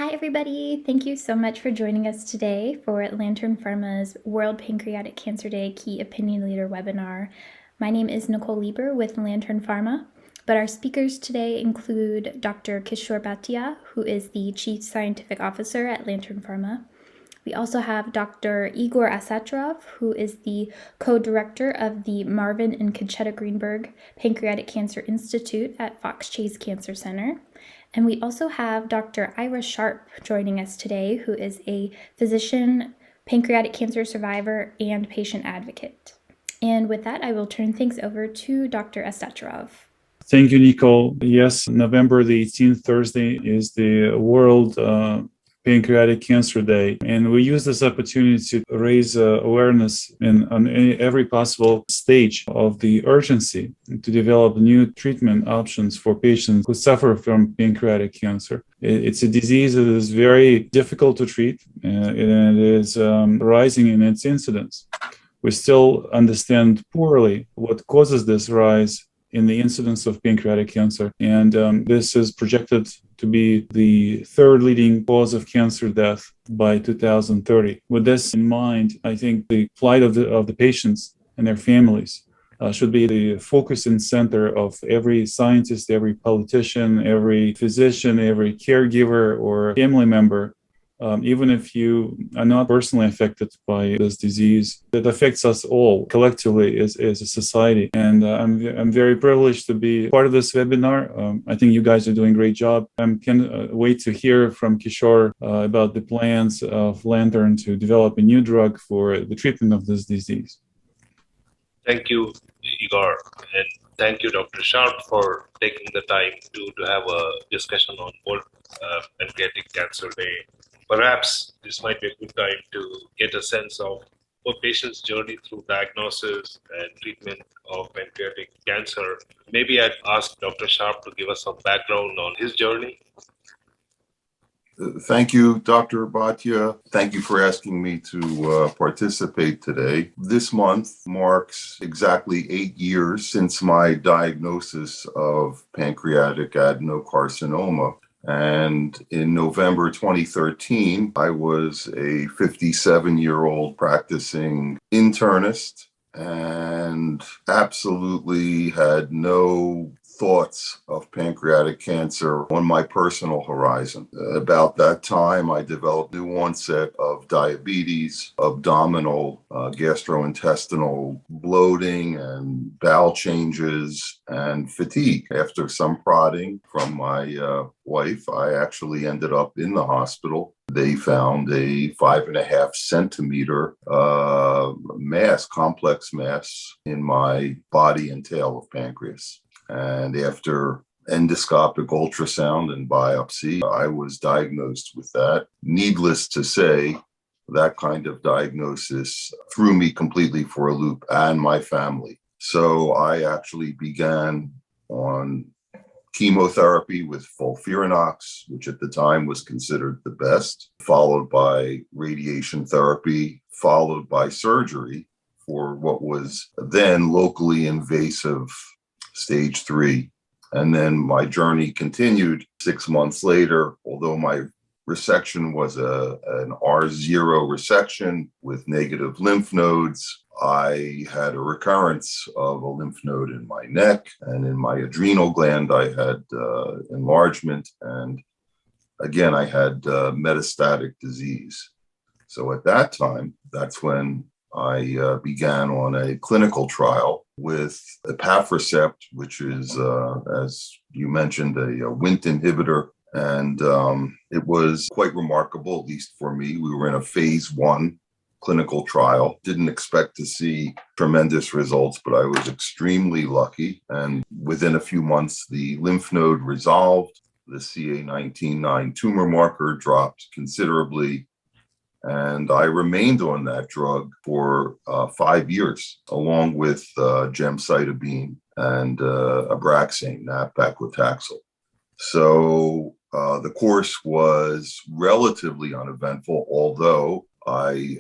Hi, everybody. Thank you so much for joining us today for Lantern Pharma's World Pancreatic Cancer Day Key Opinion Leader webinar. My name is Nicole Lieber with Lantern Pharma, but our speakers today include Dr. Kishore Bhatia, who is the Chief Scientific Officer at Lantern Pharma. We also have Dr. Igor Astsaturov, who is the co-director of the Marvin and Conchetta Greenberg Pancreatic Cancer Institute at Fox Chase Cancer Center. And we also have Dr. Ira Sharp joining us today, who is a physician, pancreatic cancer survivor, and patient advocate. And with that, I will turn things over to Dr. Astsaturov. Thank you, Nicole. Yes, November the 18th, Thursday, is the World Pancreatic Cancer Day, and we use this opportunity to raise awareness on every possible stage of the urgency to develop new treatment options for patients who suffer from pancreatic cancer. It's a disease that is very difficult to treat, and it is rising in its incidence. We still understand poorly what causes this rise in the incidence of pancreatic cancer. And this is projected to be the third leading cause of cancer death by 2030. With this in mind, I think the plight of the patients and their families should be the focus and center of every scientist, every politician, every physician, every caregiver or family member. Even if you are not personally affected by this disease, it affects us all collectively as a society. And I'm very privileged to be part of this webinar. I think you guys are doing a great job. I can't wait to hear from Kishore about the plans of Lantern to develop a new drug for the treatment of this disease. Thank you, Igor, and thank you, Dr. Sharp, for taking the time to have a discussion on World Pancreatic Cancer Day. Perhaps this might be a good time to get a sense of a patient's journey through diagnosis and treatment of pancreatic cancer. Maybe I'd ask Dr. Sharp to give us some background on his journey. Thank you, Dr. Bhatia. Thank you for asking me to participate today. This month marks exactly 8 years since my diagnosis of pancreatic adenocarcinoma. And in November 2013, I was a 57-year-old practicing internist and absolutely had no thoughts of pancreatic cancer on my personal horizon. About that time, I developed new onset of diabetes, abdominal, gastrointestinal bloating, and bowel changes, and fatigue. After some prodding from my wife, I actually ended up in the hospital. They found a 5.5 centimeter mass, complex mass in my body and tail of pancreas. And after endoscopic ultrasound and biopsy, I was diagnosed with that. Needless to say, that kind of diagnosis threw me completely for a loop and my family. So I actually began on chemotherapy with FOLFIRINOX, which at the time was considered the best, followed by radiation therapy, followed by surgery for what was then locally invasive stage 3. And then my journey continued 6 months later, although my resection was an R0 resection with negative lymph nodes. I had a recurrence of a lymph node in my neck, and in my adrenal gland, I had enlargement. And again, I had metastatic disease. So at that time, that's when I began on a clinical trial with epafricept, which is, as you mentioned, a Wnt inhibitor. And it was quite remarkable, at least for me. We were in a phase 1 clinical trial. Didn't expect to see tremendous results, but I was extremely lucky. And within a few months, the lymph node resolved. The CA19-9 tumor marker dropped considerably. And I remained on that drug for 5 years, along with gemcitabine and Abraxane, nab-paclitaxel. So the course was relatively uneventful, although I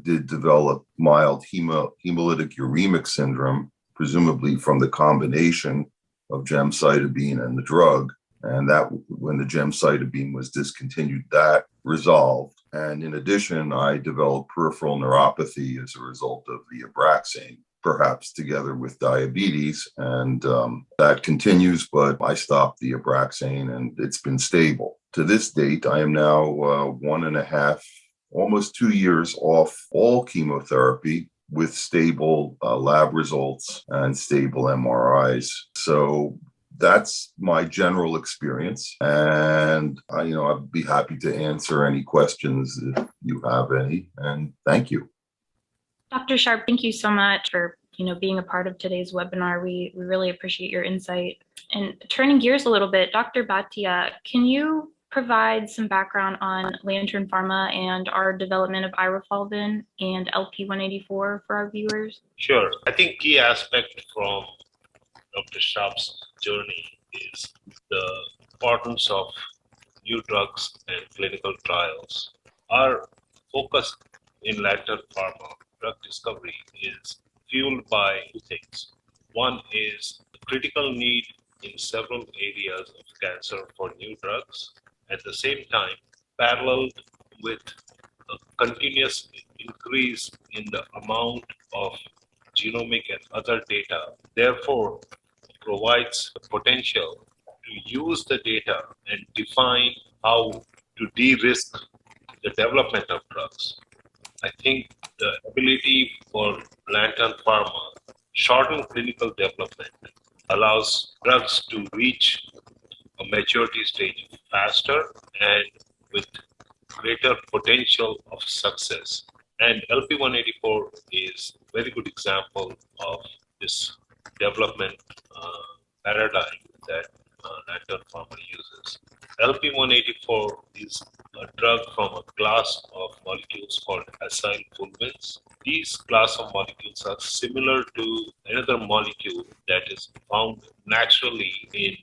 did develop mild hemolytic uremic syndrome, presumably from the combination of gemcitabine and the drug. And that, when the gemcitabine was discontinued, that resolved. And in addition, I developed peripheral neuropathy as a result of the Abraxane, perhaps together with diabetes. And that continues, but I stopped the Abraxane and it's been stable. To this date, I am now 1.5, almost 2 years off all chemotherapy with stable lab results and stable MRIs. So that's my general experience. And I'd be happy to answer any questions if you have any. And thank you. Dr. Sharp, thank you so much for being a part of today's webinar. We really appreciate your insight. And turning gears a little bit, Dr. Bhatia, can you provide some background on Lantern Pharma and our development of irofulven and LP-184 for our viewers? Sure. I think key aspect from Dr. Sharp's journey is the importance of new drugs and clinical trials. Our focus in Lantern Pharma drug discovery is fueled by two things. One is the critical need in several areas of cancer for new drugs. At the same time, paralleled with a continuous increase in the amount of genomic and other data, therefore provides the potential to use the data and define how to de-risk the development of drugs. I think the ability for Lantern Pharma shorten clinical development allows drugs to reach a maturity stage faster and with greater potential of success. And LP-184 is a very good example of this development paradigm that Lantern Pharma uses. LP-184 is a drug from a class of molecules called acylfulvenes. These class of molecules are similar to another molecule that is found naturally in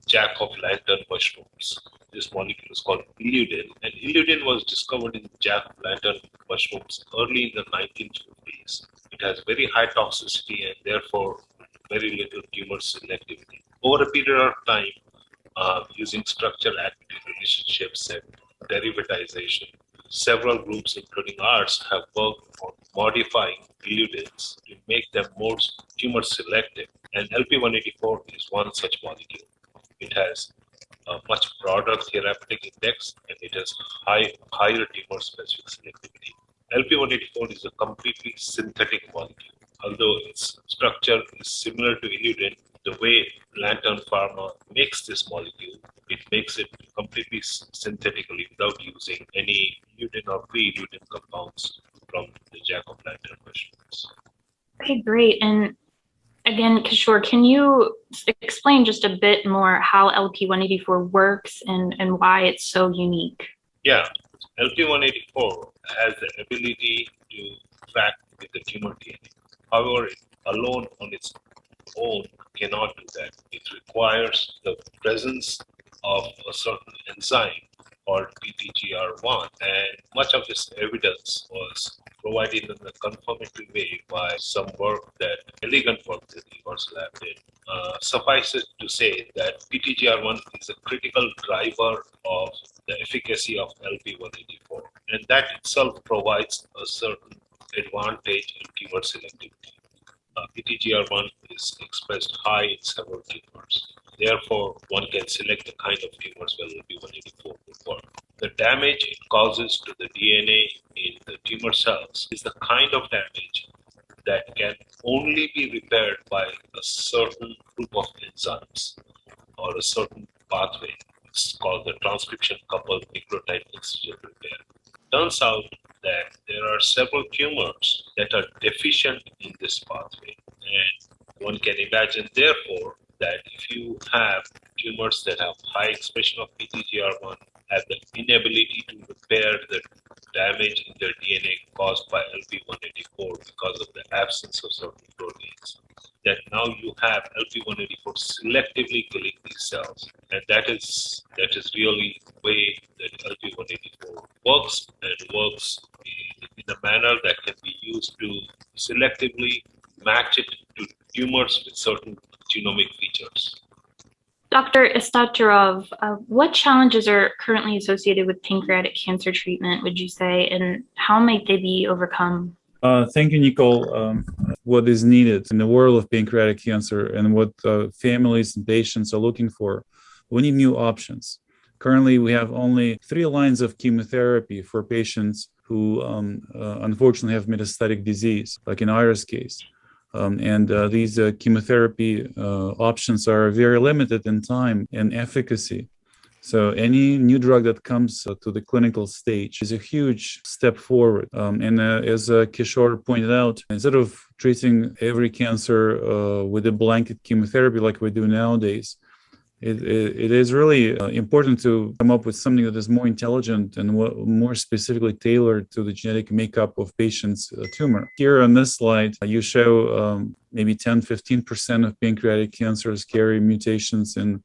jack-o'-lantern mushrooms. This molecule is called illudin, and illudin was discovered in jack-o'-lantern mushrooms early in the 1950s. It has very high toxicity and therefore very little tumor selectivity. Over a period of time, using structure-activity relationships and derivatization, several groups, including ours, have worked on modifying illudins to make them more tumor selective. And LP-184 is one such molecule. It has a much broader therapeutic index and it has higher tumor-specific selectivity. LP-184 is a completely synthetic molecule. Although its structure is similar to illudin, the way Lantern Pharma makes this molecule, it makes it completely synthetically without using any illudin or pre-illudin compounds from the jack-o'-lantern mushrooms. Okay, great. And again, Kishore, can you explain just a bit more how LP-184 works and why it's so unique? Yeah, LP-184 has the ability to track with the tumor DNA. However, alone on its own cannot do that. It requires the presence of a certain enzyme called PTGR1, and much of this evidence was provided in a confirmatory way by some work elegant work that Igor's lab did. Suffice it to say that PTGR1 is a critical driver of the efficacy of LP-184, and that itself provides a certain advantage in tumor selectivity. PTGR1 is expressed high in several tumors. Therefore, one can select the kind of tumors where LP-184 will work. The damage it causes to the DNA in the tumor cells is the kind of damage that can only be repaired by a certain group of enzymes or a certain pathway. It's called the transcription-coupled nucleotide excision repair. Turns out that there are several tumors that are deficient in this pathway. And one can imagine, therefore, that if you have tumors that have high expression of PTGR1, have the inability to repair the damage in their DNA caused by LP-184 because of the absence of certain proteins, that now you have LP-184 selectively killing these cells. And that is really the way that LP-184 works, and works in a manner that can be used to selectively match it to tumors with certain genomic features. Dr. Astsaturov, what challenges are currently associated with pancreatic cancer treatment, would you say, and how might they be overcome? Thank you, Nicole. What is needed in the world of pancreatic cancer and what families and patients are looking for, we need new options. Currently, we have only 3 lines of chemotherapy for patients who unfortunately have metastatic disease, like in Ira's case. These chemotherapy options are very limited in time and efficacy. So any new drug that comes to the clinical stage is a huge step forward. As Kishore pointed out, instead of treating every cancer with a blanket chemotherapy like we do nowadays, it is really important to come up with something that is more intelligent and more specifically tailored to the genetic makeup of patients' tumor. Here on this slide, you show maybe 10-15% of pancreatic cancers carry mutations in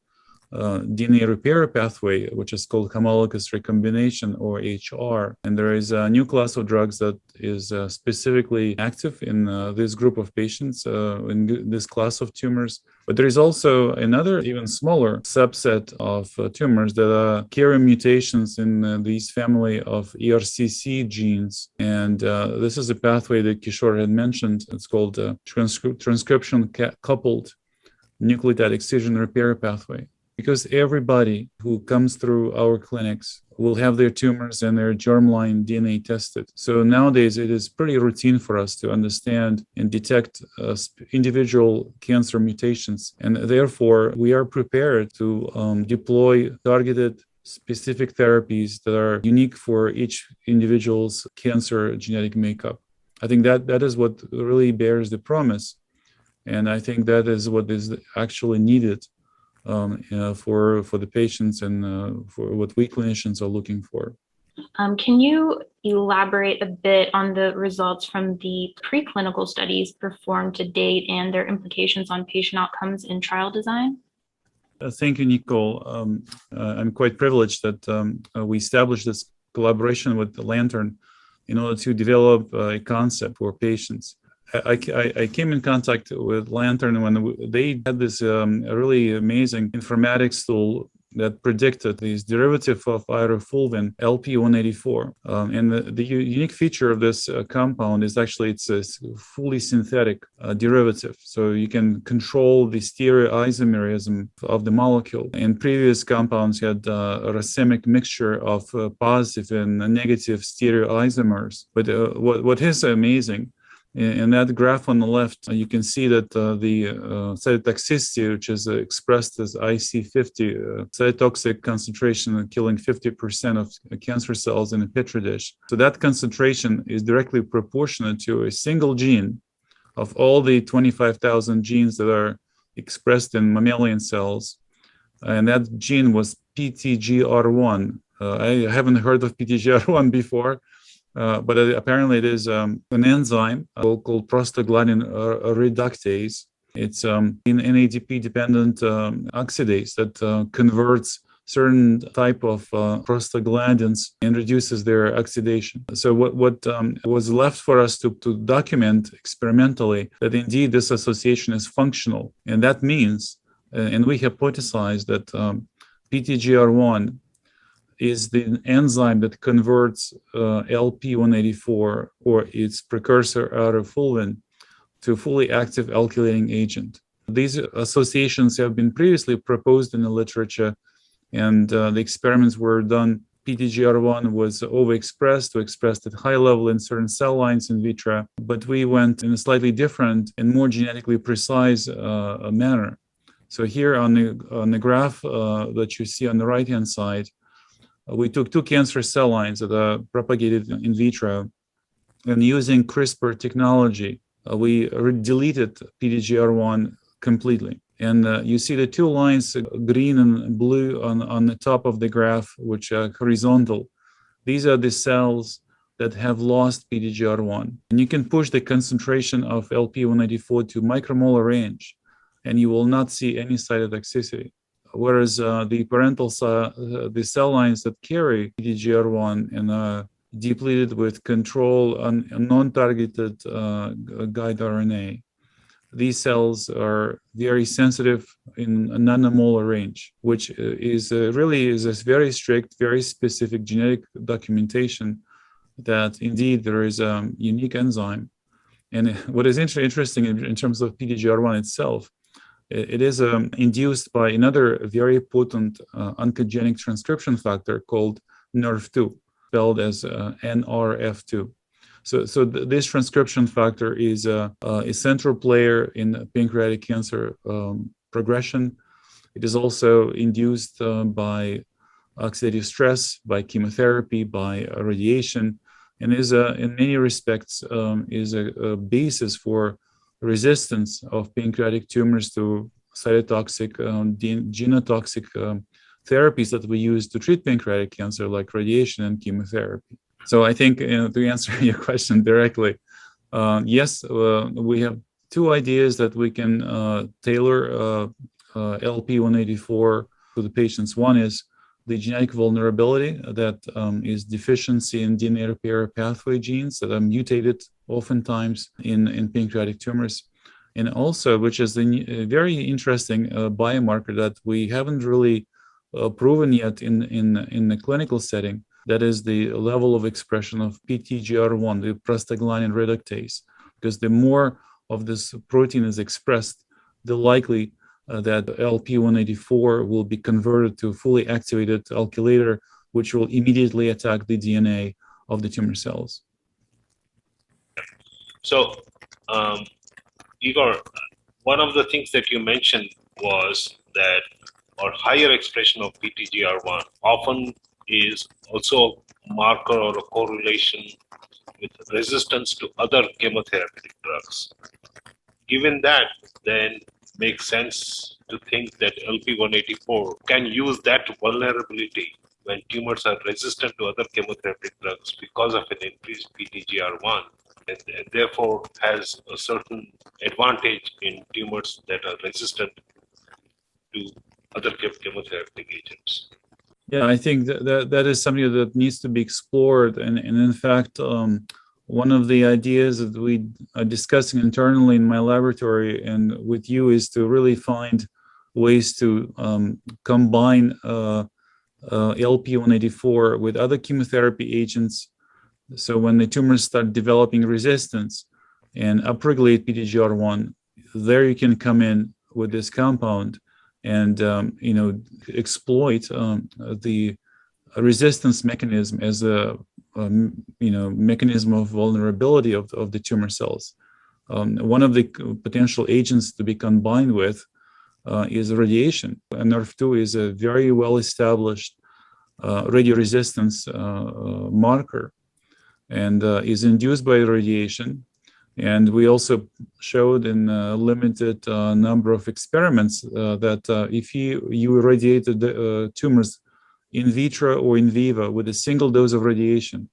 DNA repair pathway, which is called homologous recombination, or HR. And there is a new class of drugs that is specifically active in this group of patients, in this class of tumors. But there is also another even smaller subset of tumors that carry mutations in these family of ERCC genes. And this is a pathway that Kishore had mentioned. It's called transcription-coupled nucleotide excision repair pathway. Because everybody who comes through our clinics will have their tumors and their germline DNA tested. So nowadays, it is pretty routine for us to understand and detect individual cancer mutations. And therefore, we are prepared to deploy targeted specific therapies that are unique for each individual's cancer genetic makeup. I think that is what really bears the promise. And I think that is what is actually needed for the patients and for what we clinicians are looking for. Can you elaborate a bit on the results from the preclinical studies performed to date and their implications on patient outcomes in trial design? Thank you, Nicole. I'm quite privileged that we established this collaboration with the Lantern in order to develop a concept for patients. I came in contact with Lantern when they had this really amazing informatics tool that predicted this derivative of irofulven, LP-184. And the unique feature of this compound is actually it's a fully synthetic derivative. So you can control the stereoisomerism of the molecule. And previous compounds had a racemic mixture of positive and negative stereoisomers. But what is amazing, in that graph on the left, you can see that the cytotoxicity, which is expressed as IC50, cytotoxic concentration killing 50% of cancer cells in a petri dish. So that concentration is directly proportionate to a single gene of all the 25,000 genes that are expressed in mammalian cells. And that gene was PTGR1. I haven't heard of PTGR1 before. But apparently it is an enzyme called prostaglandin reductase. It's an NADP-dependent oxidase that converts certain type of prostaglandins and reduces their oxidation. So what was left for us to document experimentally that indeed this association is functional. And that means, and we hypothesized that PTGR1 is the enzyme that converts LP-184 or its precursor irofulven to fully active alkylating agent. These associations have been previously proposed in the literature, and the experiments were done. PTGR1 was overexpressed or expressed at high level in certain cell lines in vitro, but we went in a slightly different and more genetically precise manner. So here on the graph that you see on the right-hand side, we took 2 cancer cell lines that are propagated in vitro, and using CRISPR technology, we deleted PTGR1 completely. And you see the 2 lines, green and blue, on the top of the graph, which are horizontal. These are the cells that have lost PTGR1. And you can push the concentration of LP-184 to micromolar range, and you will not see any cytotoxicity. Whereas the parental the cell lines that carry PTGR1 and are depleted with control on non-targeted guide RNA, these cells are very sensitive in a nanomolar range, which is really is a very strict, very specific genetic documentation that indeed there is a unique enzyme. And what is interesting in terms of PTGR1 itself, it is induced by another very potent oncogenic transcription factor called NERV2, spelled as NRF2. So this transcription factor is a central player in pancreatic cancer progression. It is also induced by oxidative stress, by chemotherapy, by radiation, and is in many respects is a basis for resistance of pancreatic tumors to cytotoxic, genotoxic therapies that we use to treat pancreatic cancer, like radiation and chemotherapy. So I think to answer your question directly, yes, we have two ideas that we can tailor LP-184 to the patients. One is the genetic vulnerability that is deficiency in DNA repair pathway genes that are mutated oftentimes in pancreatic tumors. And also, which is a very interesting biomarker that we haven't really proven yet in the clinical setting, that is the level of expression of PTGR1, the prostaglandin reductase. Because the more of this protein is expressed, the likely that LP-184 will be converted to fully activated alkylator, which will immediately attack the DNA of the tumor cells. So, Igor, one of the things that you mentioned was that our higher expression of PTGR1 often is also a marker or a correlation with resistance to other chemotherapeutic drugs. Given that, then makes sense to think that LP-184 can use that vulnerability when tumors are resistant to other chemotherapeutic drugs because of an increased PTGR1, and therefore has a certain advantage in tumors that are resistant to other chemotherapeutic agents. Yeah, I think that is something that needs to be explored. And in fact, one of the ideas that we are discussing internally in my laboratory and with you is to really find ways to combine LP-184 with other chemotherapy agents. So when the tumors start developing resistance and upregulate PTGR1, there you can come in with this compound and exploit the resistance mechanism as a mechanism of vulnerability of the tumor cells. One of the potential agents to be combined with is radiation. NRF2 is a very well-established radioresistance marker and is induced by radiation. And we also showed in a limited number of experiments that if you irradiated the tumors in vitro or in vivo with a single dose of radiation,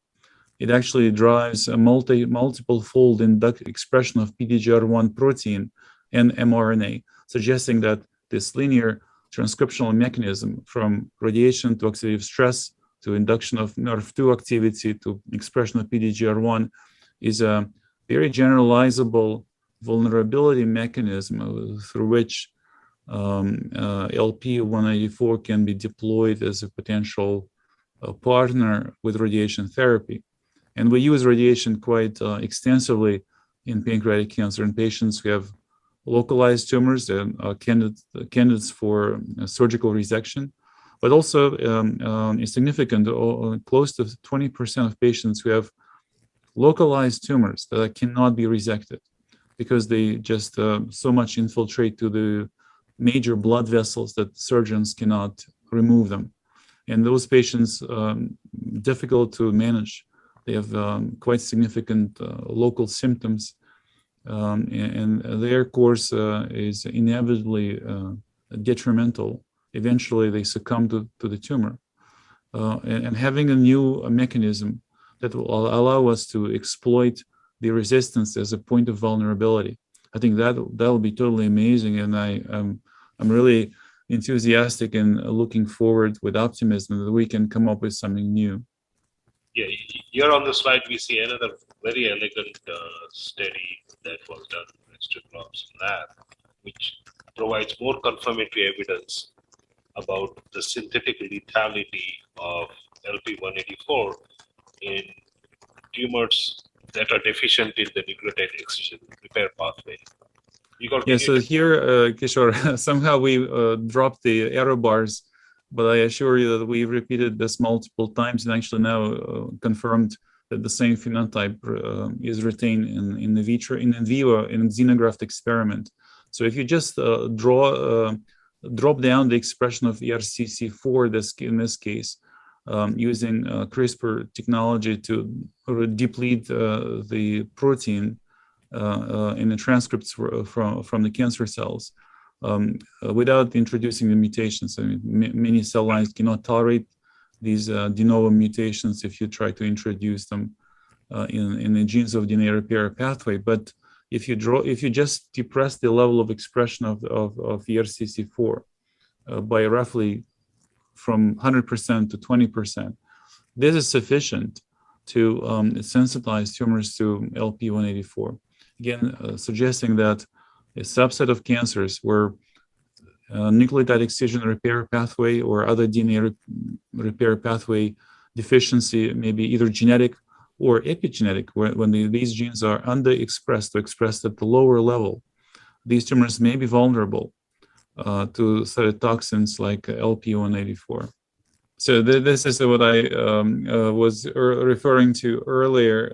it actually drives a multiple-fold expression of PTGR1 protein and mRNA, suggesting that this linear transcriptional mechanism from radiation to oxidative stress to induction of NRF2 activity to expression of PTGR1 is a very generalizable vulnerability mechanism through which LP-184 can be deployed as a potential partner with radiation therapy. And we use radiation quite extensively in pancreatic cancer in patients who have localized tumors and candidates for surgical resection, but also is significant, close to 20% of patients who have localized tumors that cannot be resected because they just so much infiltrate to the major blood vessels that surgeons cannot remove them. And those patients, difficult to manage. They have quite significant local symptoms, and their course is inevitably detrimental. Eventually, they succumb to the tumor. And having a new mechanism that will allow us to exploit the resistance as a point of vulnerability, I think that'll be totally amazing. And I'm really enthusiastic and looking forward with optimism that we can come up with something new. Yeah, here on the slide we see another very elegant study that was done Astsaturov lab, which provides more confirmatory evidence about the synthetic lethality of LP-184 in tumors that are deficient in the nucleotide excision repair pathway. Igor, Yeah, so here, Kishore, somehow we dropped the arrow bars, but I assure you that we repeated this multiple times and actually now confirmed that the same phenotype is retained in the vitro, in vivo, in xenograft experiment. So if you just drop down the expression of ERCC4 in this case, using CRISPR technology to deplete the protein in the transcripts from the cancer cells without introducing the mutations. I mean, many cell lines cannot tolerate these de novo mutations if you try to introduce them in the genes of DNA repair pathway. But if you just depress the level of expression of ERCC4 by roughly from 100% to 20%, this is sufficient to sensitize tumors to LP-184. Again, suggesting that a subset of cancers where nucleotide excision repair pathway or other DNA repair pathway deficiency may be either genetic or epigenetic, when these genes are underexpressed or expressed at the lower level, these tumors may be vulnerable to cytotoxins like LP-184. So this is what I was referring to earlier,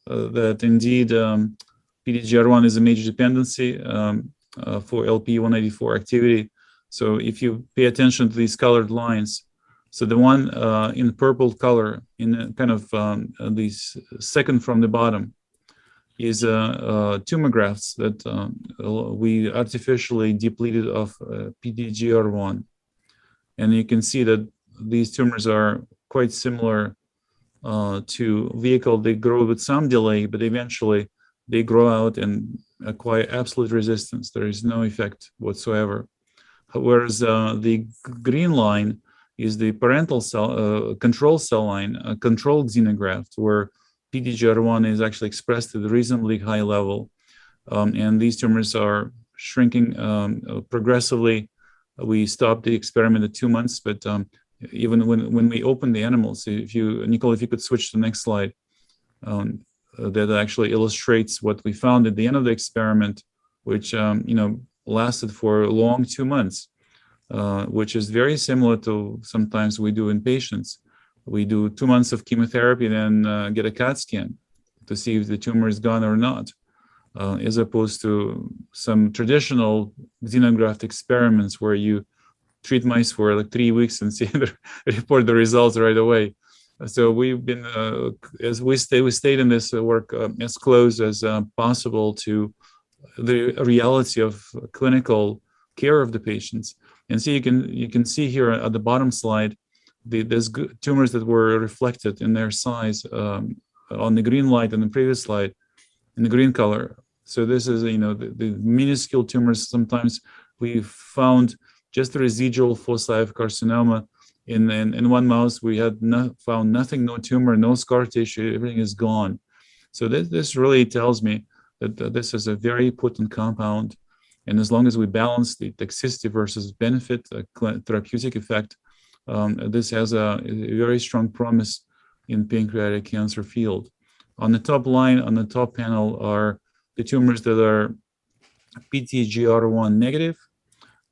that indeed PTGR1 is a major dependency for LP-184 activity. So if you pay attention to these colored lines, so the one in purple color, in kind of these second from the bottom, is tumor grafts that we artificially depleted of PTGR1. And you can see that these tumors are quite similar to vehicle. They grow with some delay, but eventually they grow out and acquire absolute resistance. There is no effect whatsoever. Whereas the green line is the parental cell, control cell line, a controlled xenograft, where PTGR1 is actually expressed at a reasonably high level. And these tumors are shrinking progressively. We stopped the experiment at 2 months, but even when we opened the animals, Nicole, if you could switch to the next slide, that actually illustrates what we found at the end of the experiment, which lasted for a long 2 months, which is very similar to sometimes we do in patients. We do 2 months of chemotherapy, then get a CAT scan to see if the tumor is gone or not, as opposed to some traditional xenograft experiments where you treat mice for like 3 weeks and see report the results right away. So we've been, as we stayed in this work as close as possible to the reality of clinical care of the patients. And so you can see here at the bottom slide, there's tumors that were reflected in their size on the green light and the previous slide in the green color. So this is, the minuscule tumors. Sometimes we found just a residual foci of carcinoma. In one mouse, we had found nothing, no tumor, no scar tissue, everything is gone. So this really tells me that this is a very potent compound. And as long as we balance the toxicity versus benefit, therapeutic effect, this has a very strong promise in pancreatic cancer field. On the top line, on the top panel, are the tumors that are PTGR1 negative.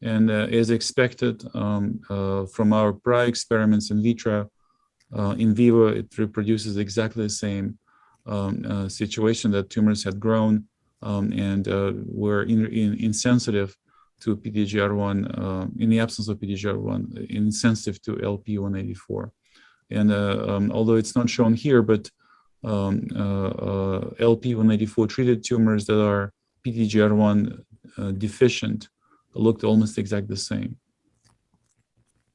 And as expected from our prior experiments in vitro, in vivo, it reproduces exactly the same situation, that tumors had grown and were insensitive to PTGR1, in the absence of PTGR1, insensitive to LP-184. And although it's not shown here, but LP-184 treated tumors that are PTGR1 deficient looked almost exactly the same.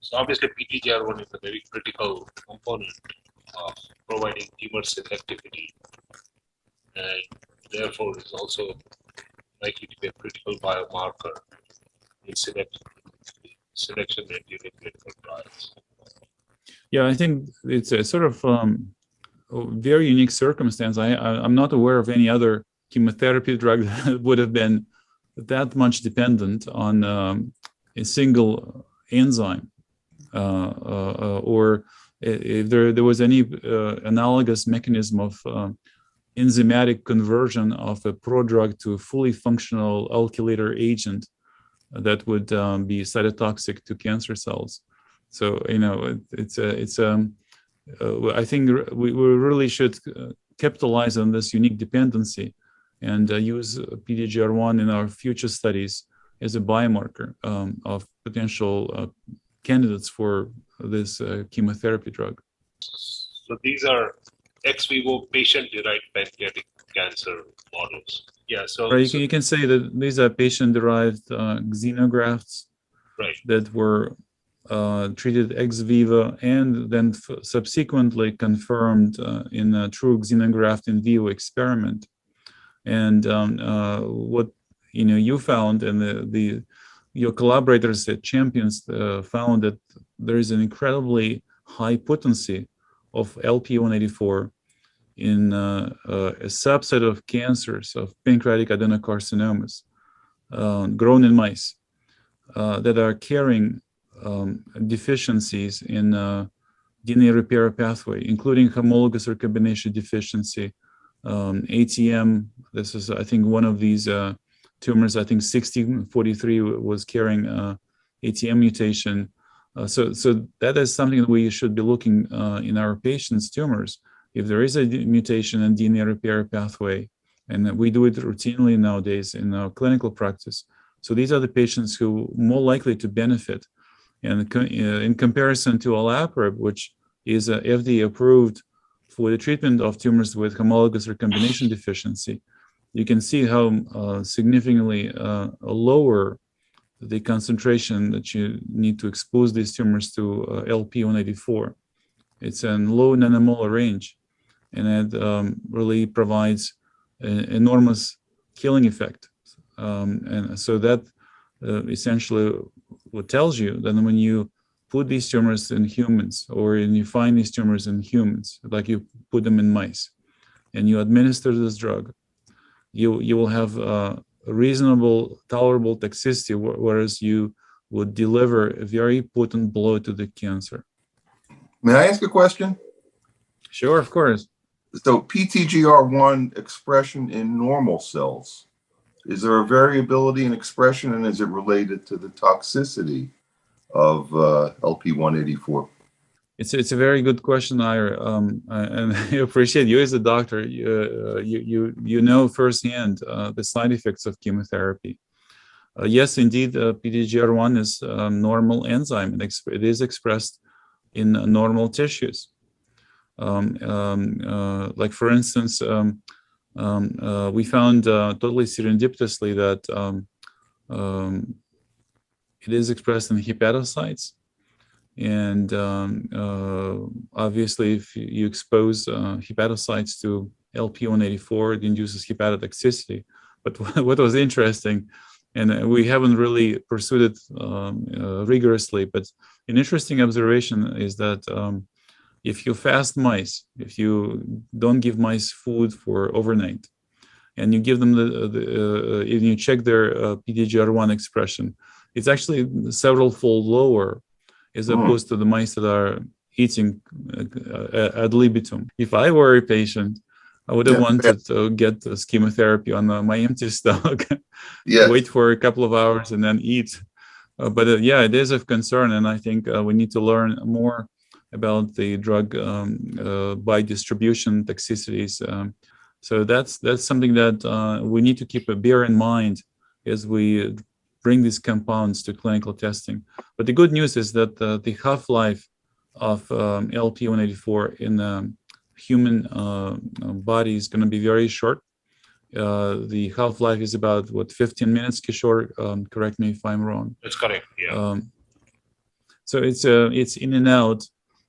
So obviously PTGR1 is a very critical component of providing tumor selectivity, and therefore is also likely to be a critical biomarker in selection and during clinical trials. Yeah, I think it's a sort of very unique circumstance. I'm not aware of any other chemotherapy drug that would have been that much dependent on a single enzyme, or if there was any analogous mechanism of enzymatic conversion of a prodrug to a fully functional alkylator agent that would be cytotoxic to cancer cells. So I think we really should capitalize on this unique dependency and use PTGR1 in our future studies as a biomarker of potential candidates for this chemotherapy drug. So these are ex vivo patient-derived pancreatic cancer models. Yeah, so, right, you can say that these are patient-derived xenografts, right, that were treated ex vivo and then subsequently confirmed in a true xenograft in vivo experiment. And what you found, and your collaborators at Champions found that there is an incredibly high potency of LP-184 in a subset of cancers of pancreatic adenocarcinomas grown in mice that are carrying deficiencies in DNA repair pathway, including homologous recombination deficiency, ATM. This is, I think, one of these tumors. I think 1643 was carrying ATM mutation. So that is something that we should be looking in our patients' tumors. If there is a mutation in DNA repair pathway, and we do it routinely nowadays in our clinical practice. So these are the patients who are more likely to benefit. And in comparison to olaparib, which is FDA approved for the treatment of tumors with homologous recombination deficiency, you can see how significantly lower the concentration that you need to expose these tumors to LP-184. It's in low nanomolar range, and it really provides an enormous killing effect. And so that essentially what tells you that when you put these tumors in humans, or when you find these tumors in humans, like you put them in mice, and you administer this drug, you will have a reasonable, tolerable toxicity, whereas you would deliver a very potent blow to the cancer. May I ask a question? Sure, of course. So PTGR1 expression in normal cells, is there a variability in expression, and is it related to the toxicity of LP-184? It's a very good question, Ira, and I appreciate you as a doctor. You know firsthand the side effects of chemotherapy. Yes, indeed, PTGR1 is a normal enzyme, and it is expressed in normal tissues. Like for instance, we found totally serendipitously that it is expressed in hepatocytes. And obviously, if you expose hepatocytes to LP-184, it induces hepatotoxicity. But what was interesting, and we haven't really pursued it rigorously, but an interesting observation is that if you fast mice, if you don't give mice food for overnight, and you give them if you check their PTGR1 expression, it's actually several-fold lower as opposed to the mice that are eating ad libitum. If I were a patient, I would have wanted to get this chemotherapy on my empty stomach, wait for a couple of hours, and then eat. But yeah, it is of concern, and I think we need to learn more about the drug by distribution toxicities. So that's something that we need to bear in mind as we bring these compounds to clinical testing. But the good news is that the half-life of LP-184 in the human body is going to be very short. The half-life is about 15 minutes, Kishore. Correct me if I'm wrong. That's correct. Yeah. So it's in and out,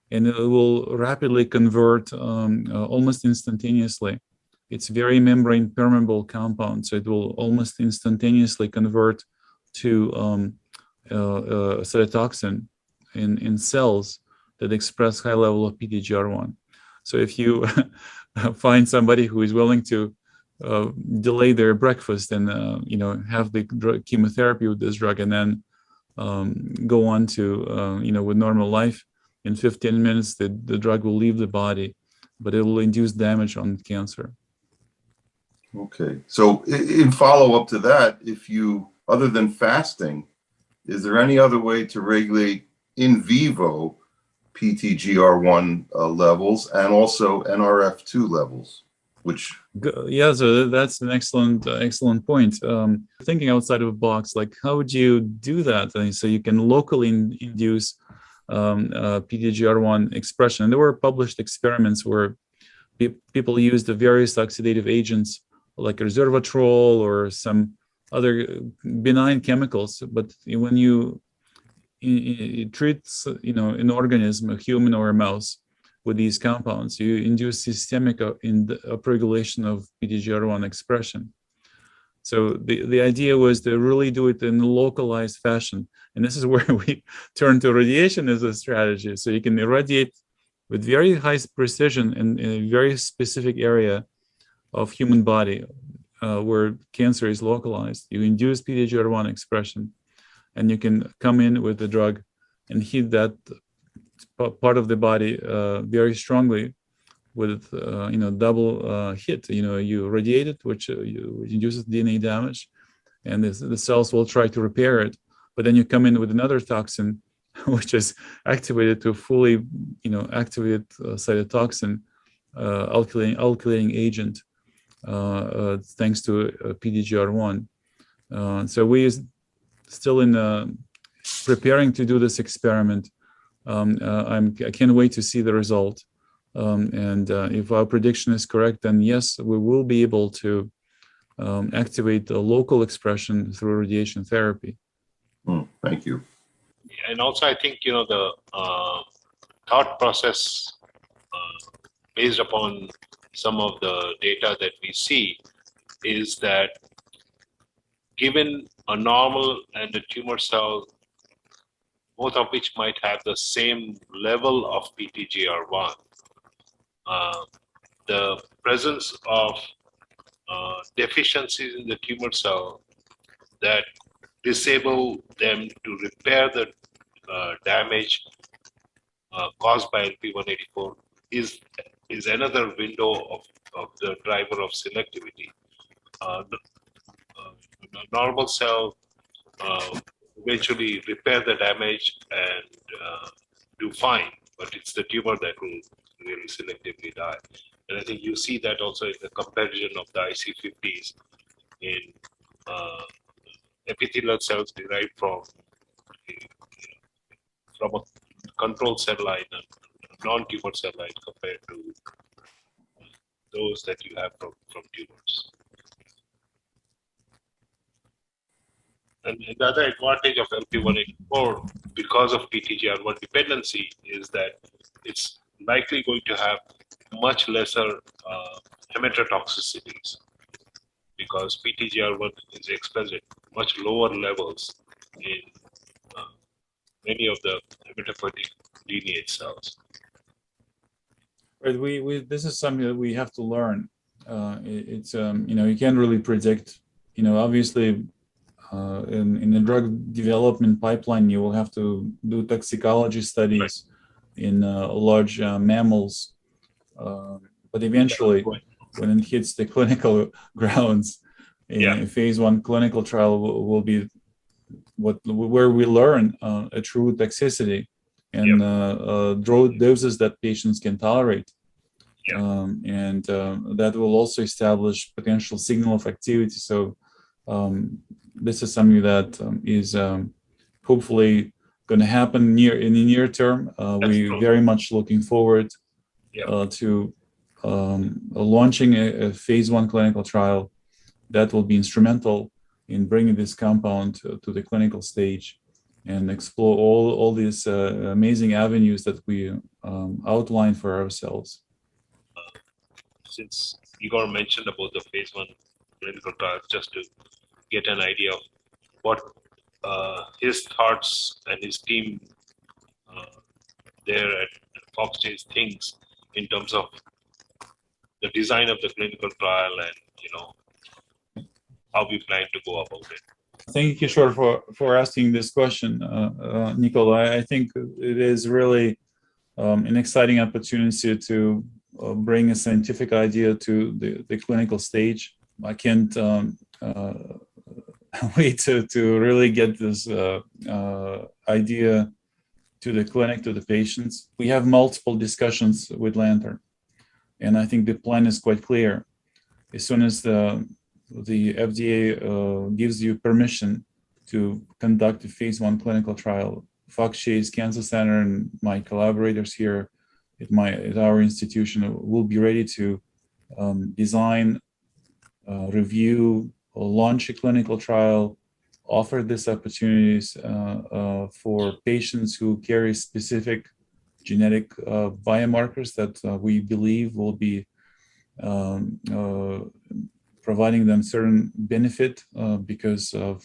and it will rapidly convert almost instantaneously. It's very membrane permeable compound, so it will almost instantaneously convert to cytotoxin in cells that express high level of PTGR1. So if you find somebody who is willing to delay their breakfast and have the chemotherapy with this drug, and then go on to with normal life. In 15 minutes, the drug will leave the body, but it will induce damage on cancer. Okay. So in follow-up to that, other than fasting, is there any other way to regulate in vivo PTGR1 levels and also NRF2 levels? Yeah, so that's an excellent point. Thinking outside of the box, like how would you do that? So you can locally induce PTGR1 expression. And there were published experiments where people used the various oxidative agents like resveratrol or some other benign chemicals. But when you treat an organism, a human or a mouse, with these compounds, you induce systemic upregulation of PTGR1 expression. So the idea was to really do it in a localized fashion. And this is where we turn to radiation as a strategy. So you can irradiate with very high precision in a very specific area of human body where cancer is localized. You induce PTGR1 expression, and you can come in with the drug and hit that part of the body very strongly with double hit. You radiate it, which induces DNA damage, and the cells will try to repair it. But then you come in with another toxin, which is activated to fully activated cytotoxin, alkylating agent, thanks to PTGR1. So we still in preparing to do this experiment. I can't wait to see the result. And if our prediction is correct, then yes, we will be able to activate the local expression through radiation therapy. Thank you. And also, I think, the thought process based upon some of the data that we see is that given a normal and a tumor cell, both of which might have the same level of PTGR1, the presence of deficiencies in the tumor cell that disable them to repair the damage caused by LP-184 is another window of the driver of selectivity. The normal cell eventually repair the damage and do fine, but it's the tumor that will really selectively die. And I think you see that also in the comparison of the IC50s in epithelial cells derived from a control cell line and non-tumor cell line compared to those that you have from tumors. And the other advantage of LP-184 because of PTGR1 dependency is that it's likely going to have much lesser hematotoxicities because PTGR1 is expressed at much lower levels in many of the hematopoietic lineage cells. Right. This is something that we have to learn. It's you can't really predict. Obviously, in the drug development pipeline, you will have to do toxicology studies in large mammals, but eventually, when it hits the clinical grounds, a phase 1 clinical trial will be where we learn a true toxicity and doses that patients can tolerate. And that will also establish potential signal of activity. So this is something that is hopefully going to happen in the near term. We're very much looking forward to launching a phase 1 clinical trial that will be instrumental in bringing this compound to the clinical stage and explore all these amazing avenues that we outlined for ourselves. Since Igor mentioned about the phase 1 clinical trials, just to get an idea of what his thoughts and his team there at Fox Chase thinks in terms of the design of the clinical trial and, how we plan to go about it. Thank you, Kishore, for asking this question, Nicola. I think it is really an exciting opportunity to bring a scientific idea to the clinical stage. I can't wait to really get this idea to the clinic, to the patients. We have multiple discussions with Lantern, and I think the plan is quite clear. As soon as the FDA gives you permission to conduct a phase 1 clinical trial, Fox Chase Cancer Center and my collaborators here at our institution will be ready to design, review, or launch a clinical trial, offer these opportunities for patients who carry specific genetic biomarkers that we believe will be providing them certain benefit because of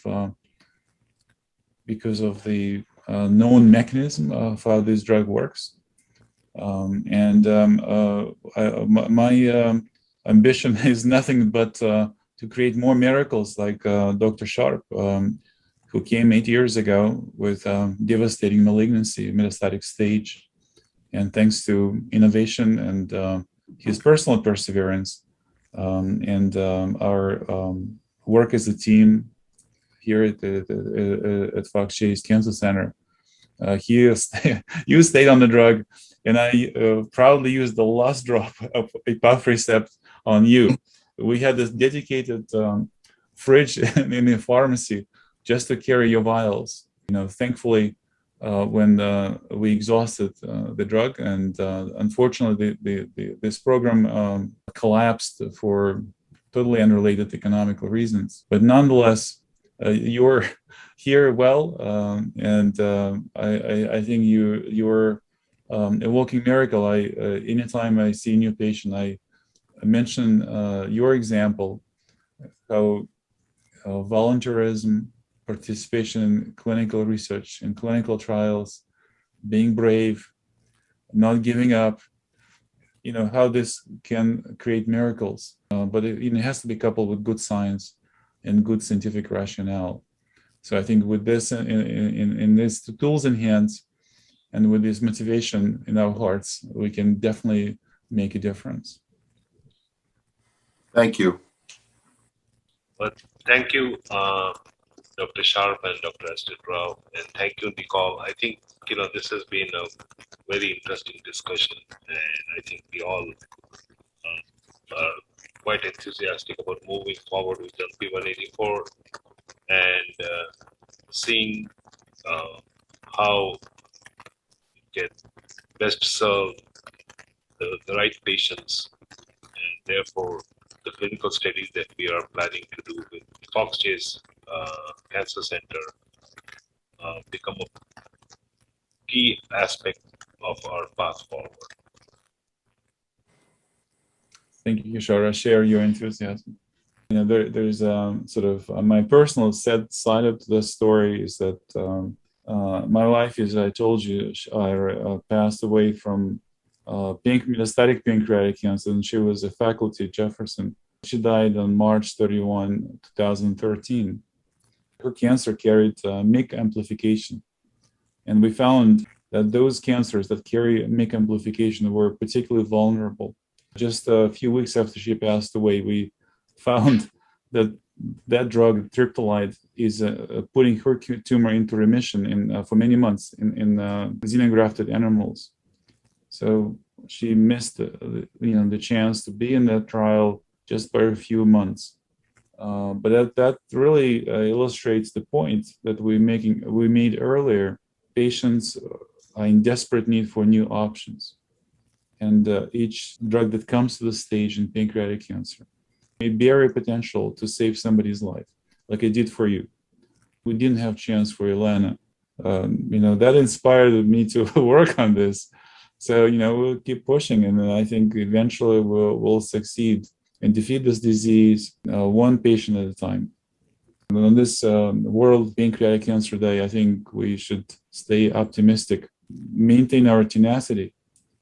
the known mechanism of how this drug works. My ambition is nothing but to create more miracles like Dr. Sharp, who came 8 years ago with devastating malignancy, metastatic stage. And thanks to innovation and his personal perseverance and our work as a team here at Fox Chase Cancer Center, you stayed on the drug, and I proudly used the last drop of epafricept on you. We had this dedicated fridge in the pharmacy just to carry your vials. Thankfully, when we exhausted the drug, and unfortunately, this program collapsed for totally unrelated economical reasons. But nonetheless, you're here well, and I think you're a walking miracle. Anytime I see a new patient, I mention your example, how volunteerism, participation in clinical research and clinical trials, being brave, not giving up, how this can create miracles. But it has to be coupled with good science and good scientific rationale. So I think with this, in these tools in hands, and with this motivation in our hearts, we can definitely make a difference. Thank you. But thank you, Dr. Sharp and Dr. Astsaturov, and thank you, Nicole. I think this has been a very interesting discussion, and I think we all are quite enthusiastic about moving forward with LP-184 and seeing how we can best serve the right patients, and therefore the clinical studies that we are planning to do with Fox Chase Cancer Center become a key aspect of our path forward. Thank you, Kishore. I share your enthusiasm. There's sort of my personal sad side of the story is that my wife, as I told you, passed away from metastatic pancreatic cancer, and she was a faculty at Jefferson. She died on March 31, 2013. Her cancer carried MYC amplification, and we found that those cancers that carry MYC amplification were particularly vulnerable. Just a few weeks after she passed away, we found that drug, triptolide, is putting her tumor into remission for many months in xenografted animals. So she missed the chance to be in that trial just by a few months. But that really illustrates the point that we made earlier. Patients are in desperate need for new options. And each drug that comes to the stage in pancreatic cancer may bear a potential to save somebody's life, like it did for you. We didn't have a chance for Elena. That inspired me to work on this. So, we'll keep pushing, and I think eventually we'll succeed and defeat this disease one patient at a time. And on this World Pancreatic Cancer Day, I think we should stay optimistic, maintain our tenacity,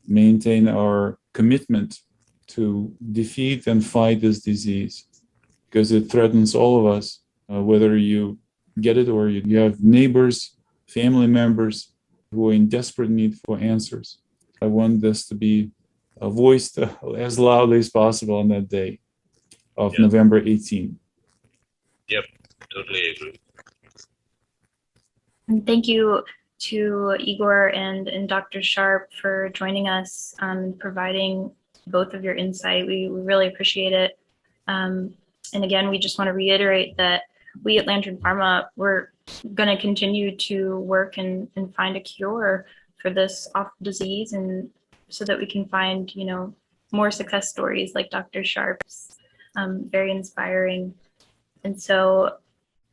maintain our commitment to defeat and fight this disease, because it threatens all of us, whether you get it or you have neighbors, family members who are in desperate need for answers. I want this to be voiced as loudly as possible on that day of November 18. Yep, totally agree. And thank you to Igor and Dr. Sharp for joining us and providing both of your insight. We really appreciate it. And again, we just want to reiterate that we at Lantern Pharma, we're going to continue to work and find a cure for this awful disease, and so that we can find, more success stories like Dr. Sharp's. Very inspiring. And so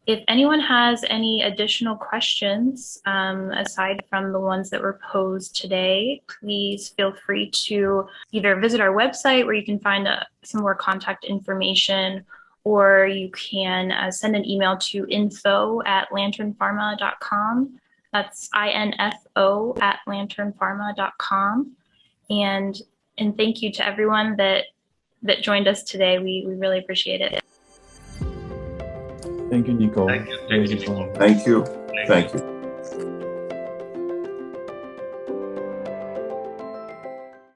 if anyone has any additional questions, aside from the ones that were posed today, please feel free to either visit our website where you can find some more contact information, or you can send an email to info@lanternpharma.com. That's info@lanternpharma.com. And thank you to everyone that joined us today. We really appreciate it. Thank you, Nicole. Thank you. Thank you, Nicole. Thank you. Thank you.